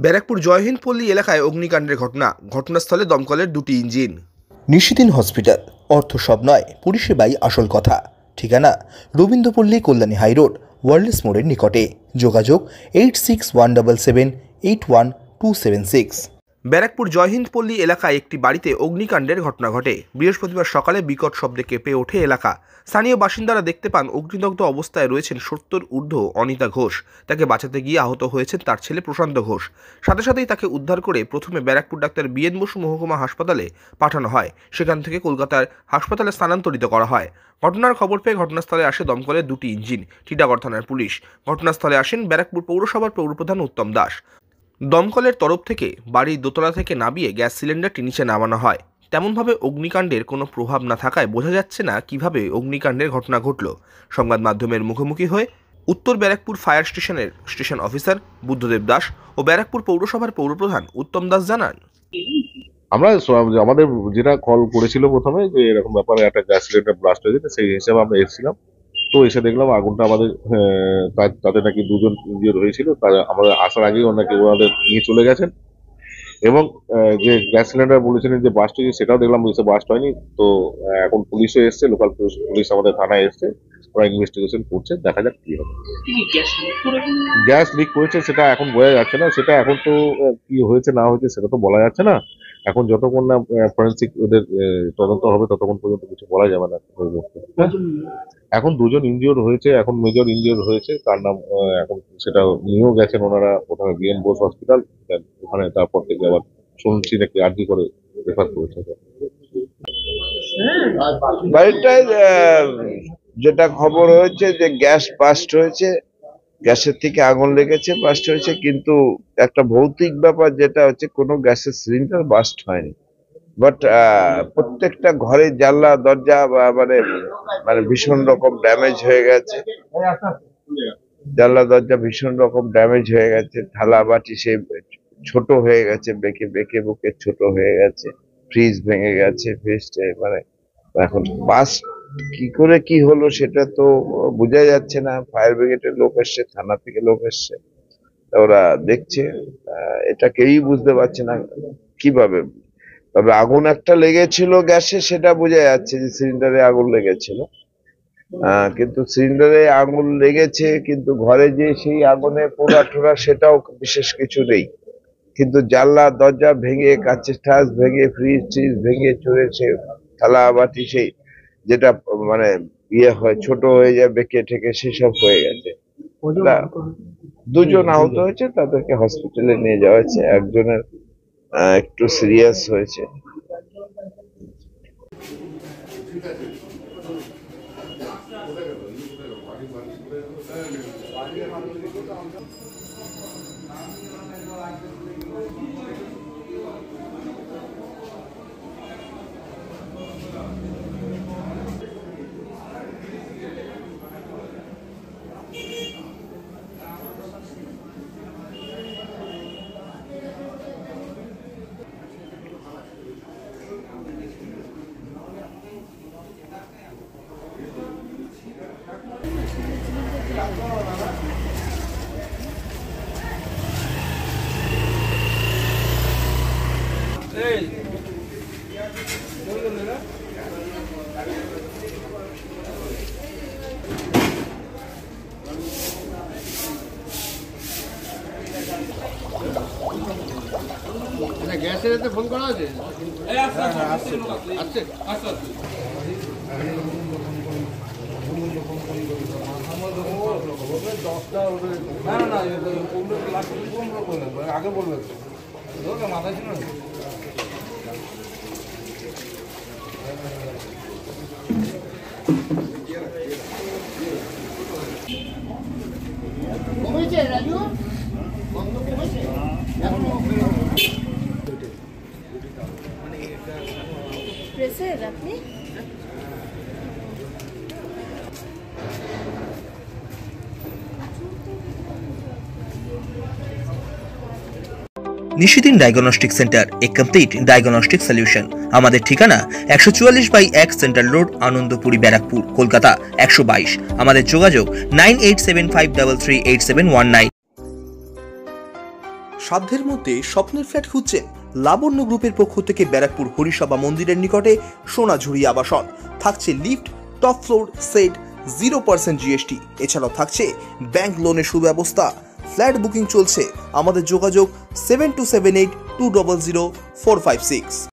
ব্যারাকপুর জয়হিন্দ পল্লী এলাকায় অগ্নিকাণ্ডের ঘটনাস্থলে দমকলের দুটি ইঞ্জিন। নিশিদিন হসপিটাল, অর্থ সব নয়, পরিষেবাই আসল কথা। ঠিকানা রবীন্দ্রপল্লী, কল্যাণী হাইরোড, ওয়ার্ল্ডস মোড়ের নিকটে। যোগাযোগ 8617781276। ব্যারাকপুর জয়হিন্দ পল্লী এলাকায় একটি বাড়িতে অগ্নিকাণ্ডের ঘটনা ঘটে। বৃহস্পতিবার সকালে বিকট শব্দে কেঁপে ওঠে এলাকা। স্থানীয় বাসিন্দারা দেখতে পান অগ্নিদগ্ধ অবস্থায় রয়েছেন 70 ঊর্ধ্ব অনিতা ঘোষ। তাকে বাঁচাতে গিয়ে আহত হয়েছেন তার ছেলে প্রশান্ত ঘোষ। সাথে সাথেই তাকে উদ্ধার করে প্রথমে ব্যারাকপুর ডাক্তার বিএন বসু মহকুমা হাসপাতালে পাঠানো হয়। সেখান থেকে কলকাতার হাসপাতালে স্থানান্তরিত করা হয়। ঘটনার খবর পেয়ে ঘটনাস্থলে আসে দমকলের দুটি ইঞ্জিন, টিটাগড় থানার পুলিশ। ঘটনাস্থলে আসেন ব্যারাকপুর পৌরসভার পৌরপ্রধান উত্তম দাস। দমকলের তরফ থেকে বাড়ির দোতলা থেকে নামিয়ে গ্যাস সিলিন্ডারটি নিচে নামানো হয়। তেমনভাবে অগ্নিকাণ্ডের কোনো প্রভাব না থাকায় বোঝা যাচ্ছে না কিভাবে অগ্নিকাণ্ডের ঘটনা ঘটল। সংবাদ মাধ্যমের মুখোমুখি হয়ে উত্তর ব্যারাকপুর ফায়ার স্টেশনের স্টেশন অফিসার বুদ্ধদেব দাস ও ব্যারাকপুর পৌরসভার পৌরপ্রধান উত্তম দাস জানান, আমরা আমাদের যেটা কল করেছিল প্রথমে যে এরকম ব্যাপারে একটা গ্যাস সিলিন্ডার ব্লাস্ট হয়েছে, সেই হিসাবে আমরা এসেছিলাম। তো এসে দেখলাম আগুনটা আমাদের তাতে নাকি দুজন ইনজিওর হয়েছিল। আমাদের আসার আগেই ওনাদের নিয়ে চলে গেছেন। এবং যে গ্যাস সিলিন্ডার বলেছিলেন যে বাস্ট হয়েছে, সেটাও দেখলাম বাস্ট হয়নি। তো এখন পুলিশও এসছে, লোকাল পুলিশ আমাদের থানায় এসছে, ওরা ইনভেস্টিগেশন করছে, দেখা যাক কি হবে। গ্যাস লিক করেছে সেটা এখন বোঝা যাচ্ছে না, সেটা এখন তো কি হয়েছে না হয়েছে সেটা তো বলা যাচ্ছে না। এখন যতক্ষণ না ফরেন্সিক ওদের তদন্ত হবে ততক্ষণ পর্যন্ত কিছু বলা যাবে না। এখন দুজন ইনজিওর হয়েছে, এখন মেজর ইনজিওর হয়েছে, তার নাম এখন সেটা নিয়েও গেছেন ওনারা প্রথমে বিএন বোস হসপিটাল, ওখানে তারপর থেকে আবার শুনছি নাকি আরজি করে রেফার করেছে। বাড়িটায় যেটা খবর হয়েছে যে গ্যাস বাস্ট হয়েছে, গ্যাসের থেকে আগুন লেগেছে, বাস্ট হয়েছে। কিন্তু একটা ভৌতিক ব্যাপার যেটা হচ্ছে কোনো গ্যাসের সিলিন্ডার বাস্ট হয়নি। বাট প্রত্যেকটা ঘরের জানলা দরজা মানে ভীষণ রকম ড্যামেজ হয়ে গেছে। জানলা দরজা ভীষণ রকম ড্যামেজ হয়ে গেছে। থালা বাটি সে ছোট হয়ে গেছে, বেঁকে বেঁকে বুকে ছোট হয়ে গেছে। ফ্রিজ ভেঙে গেছে, ফ্রিজটা মানে এখন বাস্ট কি করে কি হলো সেটা তো বোঝা যাচ্ছে না। ফায়ার ব্রিগেডের লোক এসছে, থানা থেকে লোক এসছে, ওরা দেখছে। এটা কেউই বুঝতে পারছে না কিভাবে। তবে আগুন একটা লেগেছিল গ্যাসে, সেটা বোঝা যাচ্ছে যে সিলিন্ডারে আগুন লেগেছিল। কিন্তু সিলিন্ডারে আগুন লেগেছে, কিন্তু ঘরে যে সেই আগুনে পোড়া টোড়া সেটাও বিশেষ কিছু নেই। কিন্তু জানলা দরজা ভেঙে, কাঁচের ঠাস ভেঙে, ফ্রিজ ট্রিজ ভেঙে চড়েছে, থালা বাটি সেই যেটা মানে হয় ছোট হয়ে যায়, বেঁকে ঠেকে সেসব হয়ে গেছে। দুজন আহত হয়েছে, তাদেরকে হসপিটালে নিয়ে যাওয়া হয়েছে। একজনের একটু সিরিয়াস হয়েছে। গ্যাসের এতে ফোন করা আছে? আগে বলবে মাথায় ছিল না। কমেছে রাজু, বন্ধ কমেছে এখন প্রেসের আপনি নিশিদিন ডায়াগনস্টিক সেন্টার, এ কমপ্লিট ডায়াগনস্টিক সলিউশন। আমাদের ঠিকানা 144/1 সেন্ট্রাল রোড, আনন্দপুরি, ব্যারাকপুর, কলকাতা 122। আমাদের যোগাযোগ 9875338719। সাধ্যের মধ্যে স্বপ্নের ফ্ল্যাট খুঁজছেন? লাবণ্য গ্রুপের পক্ষ থেকে ব্যারাকপুর হরিসভা মন্দিরের নিকটে সোনাঝুরি আবাসন। থাকছে lift, top floor, set, 0% GST। এছাড়াও থাকছে ব্যাংক লোনের সুব্যবস্থা। ফ্ল্যাট বুকিং চলছে। আমাদের যোগাযোগ 7278 200 456।